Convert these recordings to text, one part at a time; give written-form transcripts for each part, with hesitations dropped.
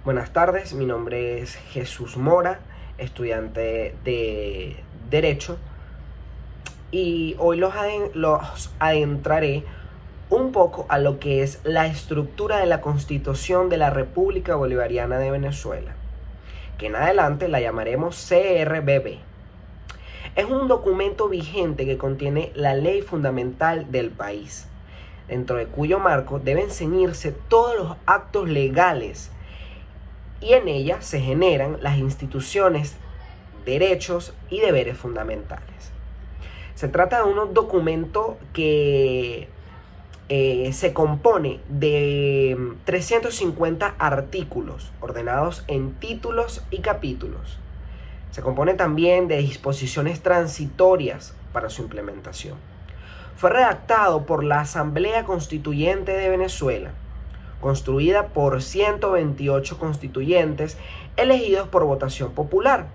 Buenas tardes, mi nombre es Jesús Mora, estudiante de Derecho, y hoy los adentraré un poco a lo que es la estructura de la Constitución de la República Bolivariana de Venezuela, que en adelante la llamaremos CRBV. Es un documento vigente que contiene la ley fundamental del país, dentro de cuyo marco deben ceñirse todos los actos legales, y en ella se generan las instituciones, derechos y deberes fundamentales. Se trata de un documento que se compone de 350 artículos ordenados en títulos y capítulos. Se compone también de disposiciones transitorias para su implementación. Fue redactado por la Asamblea Constituyente de Venezuela, construida por 128 constituyentes elegidos por votación popular,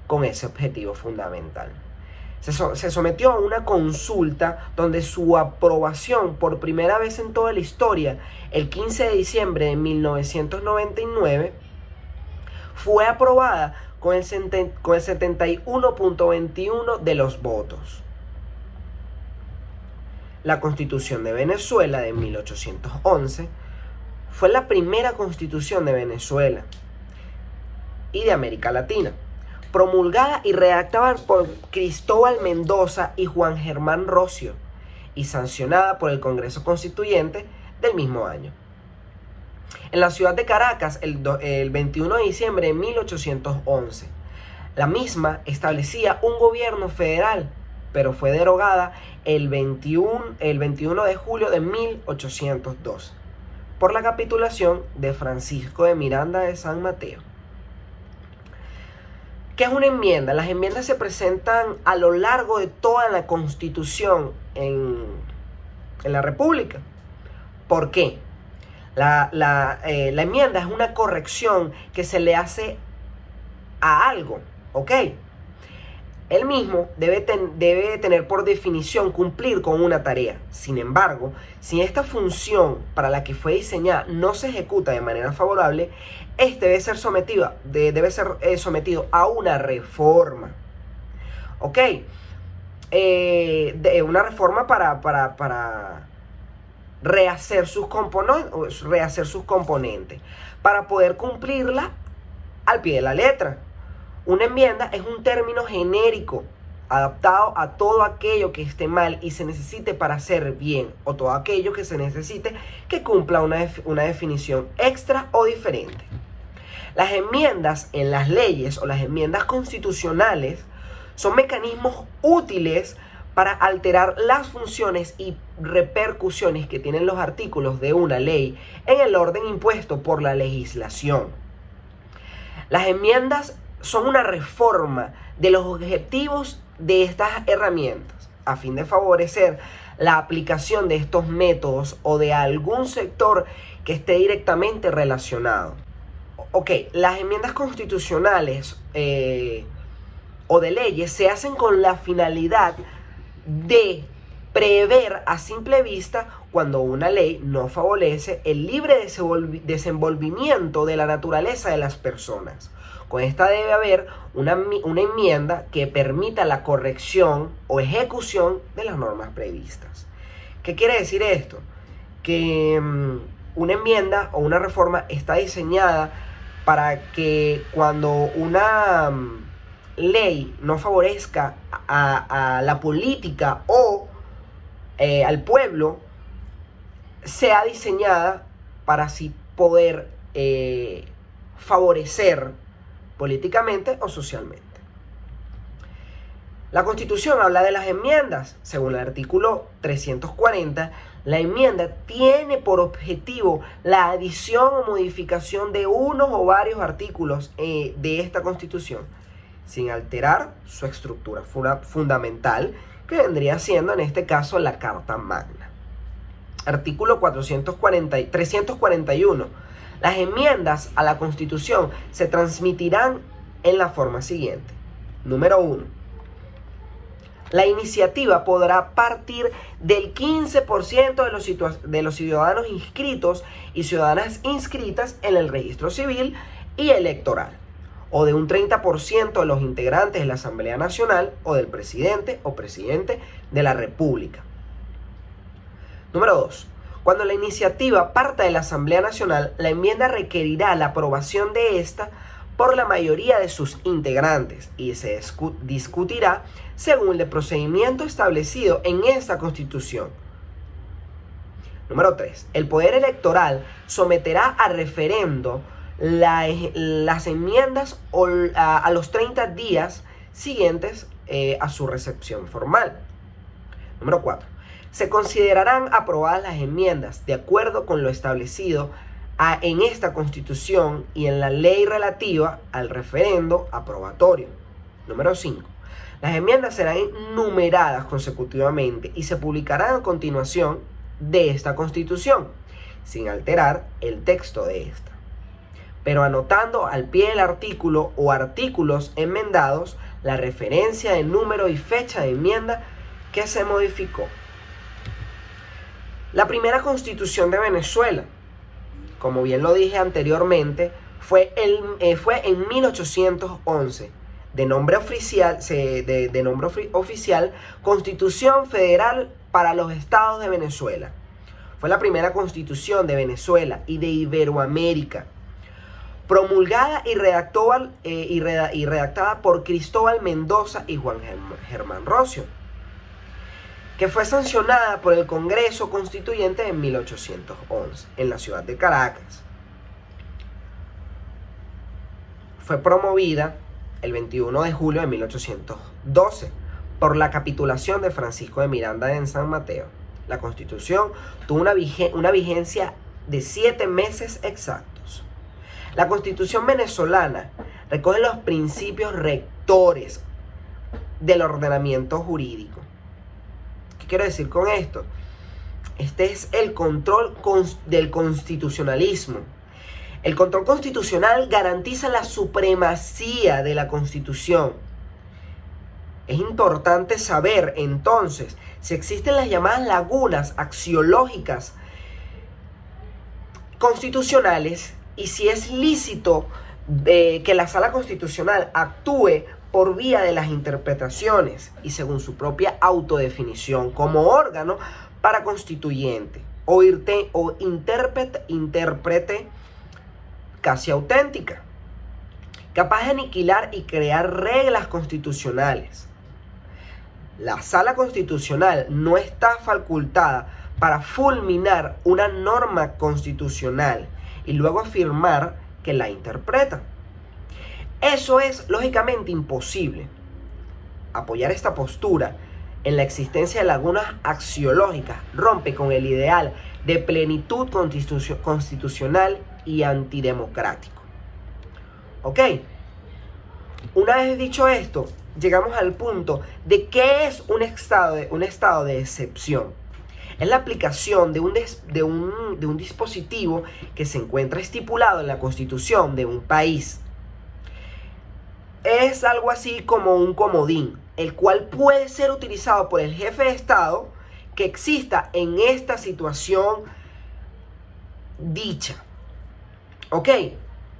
con ese objetivo fundamental. Se sometió a una consulta donde su aprobación por primera vez en toda la historia, el 15 de diciembre de 1999, fue aprobada con el 71.21 de los votos. La Constitución de Venezuela de 1811 fue la primera constitución de Venezuela y de América Latina, promulgada y redactada por Cristóbal Mendoza y Juan Germán Rocio, y sancionada por el Congreso Constituyente del mismo año. En la ciudad de Caracas, el 21 de diciembre de 1811, la misma establecía un gobierno federal, pero fue derogada el 21 de julio de 1802. Por la capitulación de Francisco de Miranda de San Mateo. ¿Qué es una enmienda? Las enmiendas se presentan a lo largo de toda la Constitución en la República. ¿Por qué? La enmienda es una corrección que se le hace a algo, ¿ok? El mismo debe tener por definición cumplir con una tarea. Sin embargo, si esta función para la que fue diseñada no se ejecuta de manera favorable, debe ser sometido a una reforma. ¿Ok? Una reforma para rehacer sus componentes, para poder cumplirla al pie de la letra. Una enmienda es un término genérico adaptado a todo aquello que esté mal y se necesite para hacer bien, o todo aquello que se necesite que cumpla una definición extra o diferente. Las enmiendas en las leyes o las enmiendas constitucionales son mecanismos útiles para alterar las funciones y repercusiones que tienen los artículos de una ley en el orden impuesto por la legislación. Las enmiendas son una reforma de los objetivos de estas herramientas a fin de favorecer la aplicación de estos métodos o de algún sector que esté directamente relacionado. Ok, las enmiendas constitucionales o de leyes se hacen con la finalidad de prever a simple vista cuando una ley no favorece el libre desenvolvimiento de la naturaleza de las personas. Con esta debe haber una enmienda que permita la corrección o ejecución de las normas previstas. ¿Qué quiere decir esto? Que una enmienda o una reforma está diseñada para que cuando una ley no favorezca a la política o al pueblo, sea diseñada para así poder favorecer políticamente o socialmente. La Constitución habla de las enmiendas. Según el artículo 340, la enmienda tiene por objetivo la adición o modificación de unos o varios artículos de esta Constitución, sin alterar su estructura fundamental, que vendría siendo en este caso la Carta Magna. Artículo 341. Las enmiendas a la Constitución se transmitirán en la forma siguiente. Número 1. La iniciativa podrá partir del 15% de los ciudadanos inscritos y ciudadanas inscritas en el registro civil y electoral, o de un 30% de los integrantes de la Asamblea Nacional o del presidente o presidente de la República. Número 2. Cuando la iniciativa parta de la Asamblea Nacional, la enmienda requerirá la aprobación de esta por la mayoría de sus integrantes y se discutirá según el procedimiento establecido en esta Constitución. Número 3. El Poder Electoral someterá a referendo las enmiendas a los 30 días siguientes a su recepción formal. Número 4. Se considerarán aprobadas las enmiendas de acuerdo con lo establecido en esta Constitución y en la ley relativa al referendo aprobatorio. Número 5. Las enmiendas serán numeradas consecutivamente y se publicarán a continuación de esta Constitución, sin alterar el texto de esta, pero anotando al pie del artículo o artículos enmendados la referencia de número y fecha de enmienda que se modificó. La primera Constitución de Venezuela, como bien lo dije anteriormente, fue en 1811, de nombre oficial Constitución Federal para los Estados de Venezuela. Fue la primera Constitución de Venezuela y de Iberoamérica, promulgada y redactada por Cristóbal Mendoza y Juan Germán Rocio, que fue sancionada por el Congreso Constituyente en 1811 en la ciudad de Caracas. Fue promovida el 21 de julio de 1812 por la capitulación de Francisco de Miranda en San Mateo. La Constitución tuvo una vigencia de 7 meses exactos. La Constitución venezolana recoge los principios rectores del ordenamiento jurídico. ¿Qué quiero decir con esto? Este es el control del constitucionalismo. El control constitucional garantiza la supremacía de la Constitución. Es importante saber entonces si existen las llamadas lagunas axiológicas constitucionales y si es lícito que la Sala Constitucional actúe por vía de las interpretaciones y según su propia autodefinición como órgano para constituyente o intérprete casi auténtica, capaz de aniquilar y crear reglas constitucionales. La Sala Constitucional no está facultada para fulminar una norma constitucional y luego afirmar que la interpreta. Eso es lógicamente imposible. Apoyar esta postura en la existencia de lagunas axiológicas rompe con el ideal de plenitud constitucional y antidemocrático. ¿Ok? Una vez dicho esto, llegamos al punto de qué es un estado de excepción. Es la aplicación de un dispositivo que se encuentra estipulado en la Constitución de un país. Es algo así como un comodín, el cual puede ser utilizado por el jefe de Estado que exista en esta situación dicha. ¿Ok?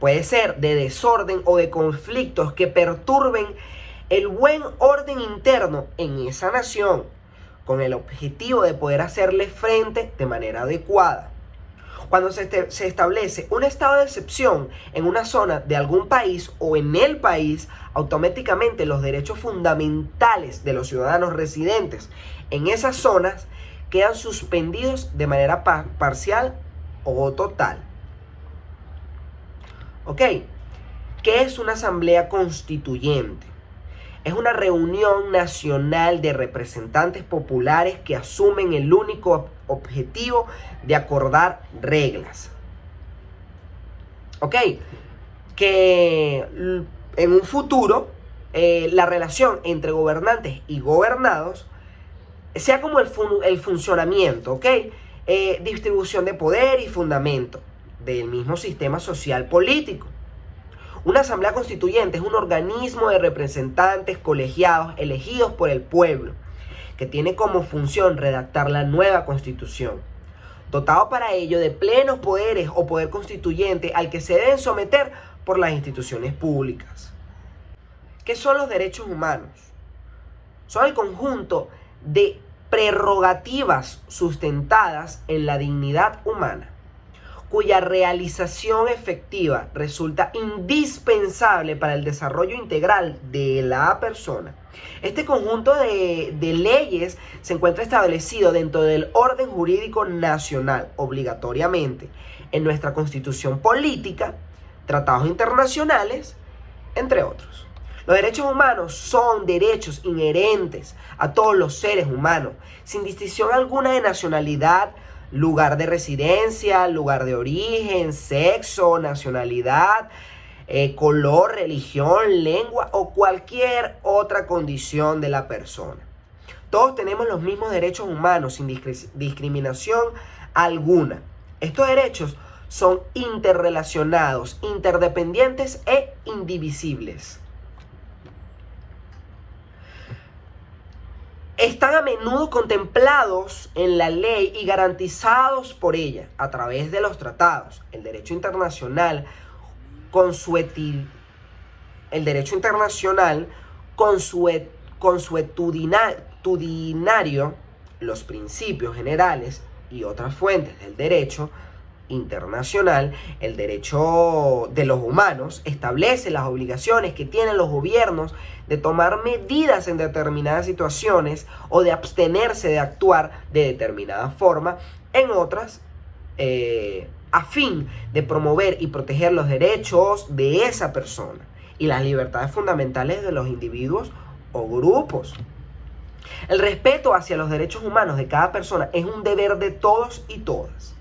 Puede ser de desorden o de conflictos que perturben el buen orden interno en esa nación, con el objetivo de poder hacerle frente de manera adecuada. Cuando se establece un estado de excepción en una zona de algún país o en el país, automáticamente los derechos fundamentales de los ciudadanos residentes en esas zonas quedan suspendidos de manera parcial o total. ¿Ok? ¿Qué es una asamblea constituyente? Es una reunión nacional de representantes populares que asumen el único objetivo de acordar reglas. ¿Ok? Que en un futuro la relación entre gobernantes y gobernados sea como el funcionamiento, ¿ok? Distribución de poder y fundamento del mismo sistema social político. Una asamblea constituyente es un organismo de representantes colegiados elegidos por el pueblo, que tiene como función redactar la nueva constitución, dotado para ello de plenos poderes o poder constituyente al que se deben someter por las instituciones públicas. ¿Qué son los derechos humanos? Son el conjunto de prerrogativas sustentadas en la dignidad humana, cuya realización efectiva resulta indispensable para el desarrollo integral de la persona. Este conjunto de leyes se encuentra establecido dentro del orden jurídico nacional, obligatoriamente, en nuestra constitución política, tratados internacionales, entre otros. Los derechos humanos son derechos inherentes a todos los seres humanos, sin distinción alguna de nacionalidad, lugar de residencia, lugar de origen, sexo, nacionalidad, color, religión, lengua o cualquier otra condición de la persona. Todos tenemos los mismos derechos humanos sin discriminación alguna. Estos derechos son interrelacionados, interdependientes e indivisibles. Están a menudo contemplados en la ley y garantizados por ella a través de los tratados. El derecho internacional consuetudinario, los principios generales y otras fuentes del derecho internacional, el derecho de los humanos, establece las obligaciones que tienen los gobiernos de tomar medidas en determinadas situaciones o de abstenerse de actuar de determinada forma en otras, a fin de promover y proteger los derechos de esa persona y las libertades fundamentales de los individuos o grupos. El respeto hacia los derechos humanos de cada persona es un deber de todos y todas.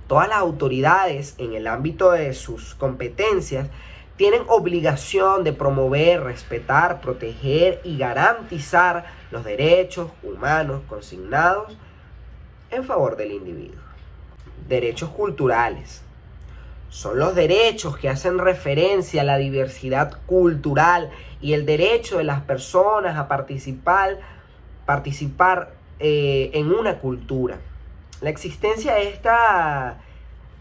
Todas las autoridades, en el ámbito de sus competencias, tienen obligación de promover, respetar, proteger y garantizar los derechos humanos consignados en favor del individuo. Derechos culturales. Son los derechos que hacen referencia a la diversidad cultural y el derecho de las personas a participar en una cultura. La existencia de esta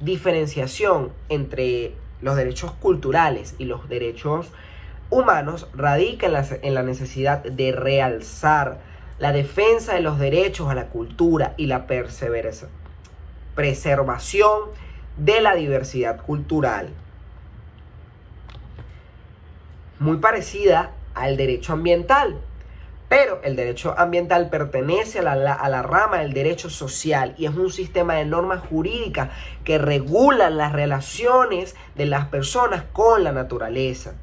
diferenciación entre los derechos culturales y los derechos humanos radica en la necesidad de realzar la defensa de los derechos a la cultura y la preservación de la diversidad cultural, muy parecida al derecho ambiental. Pero el derecho ambiental pertenece a la rama del derecho social y es un sistema de normas jurídicas que regulan las relaciones de las personas con la naturaleza,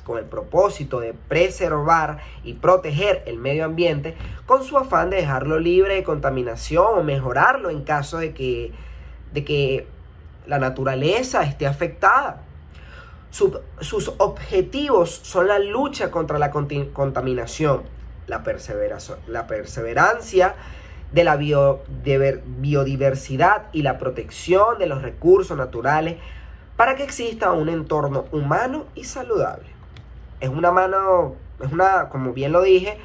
con el propósito de preservar y proteger el medio ambiente, con su afán de dejarlo libre de contaminación o mejorarlo en caso de que la naturaleza esté afectada. Sus objetivos son la lucha contra la contaminación, la perseverancia de la biodiversidad y la protección de los recursos naturales para que exista un entorno humano y saludable. Como bien lo dije,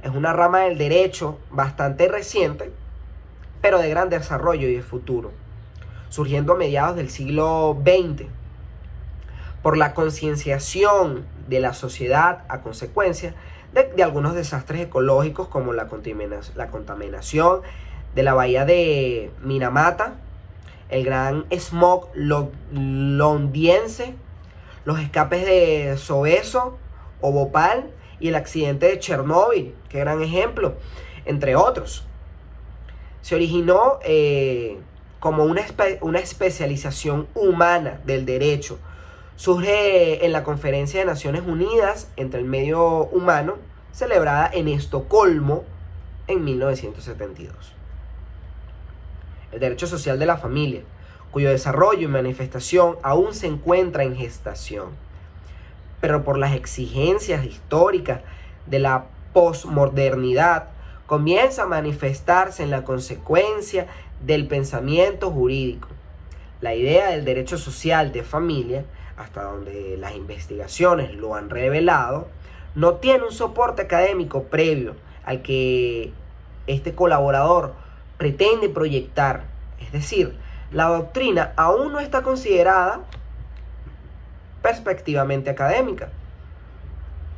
es una rama del derecho bastante reciente, pero de gran desarrollo y de futuro, surgiendo a mediados del siglo XX, por la concienciación de la sociedad a consecuencia de algunos desastres ecológicos como la contaminación de la bahía de Minamata, el gran smog londinense, los escapes de Soeso o Bhopal y el accidente de Chernóbil, que gran ejemplo, entre otros. Se originó como una especialización humana del derecho. Surge en la Conferencia de Naciones Unidas entre el Medio Humano, celebrada en Estocolmo en 1972. El derecho social de la familia, cuyo desarrollo y manifestación aún se encuentra en gestación, pero por las exigencias históricas de la posmodernidad, comienza a manifestarse en la consecuencia del pensamiento jurídico. La idea del derecho social de familia hasta donde las investigaciones lo han revelado, no tiene un soporte académico previo al que este colaborador pretende proyectar. Es decir, la doctrina aún no está considerada perspectivamente académica.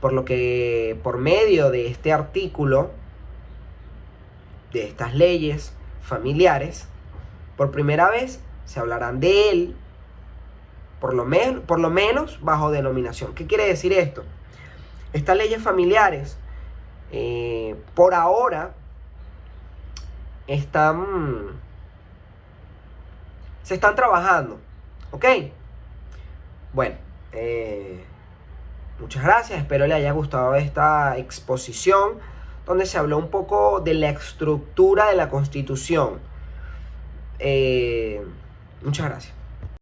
Por lo que, por medio de este artículo, de estas leyes familiares, por primera vez se hablarán de él, por lo menos bajo denominación. ¿Qué quiere decir esto? Estas leyes familiares, por ahora, se están trabajando. ¿Ok? Bueno, muchas gracias, espero le haya gustado esta exposición donde se habló un poco de la estructura de la Constitución. Muchas gracias.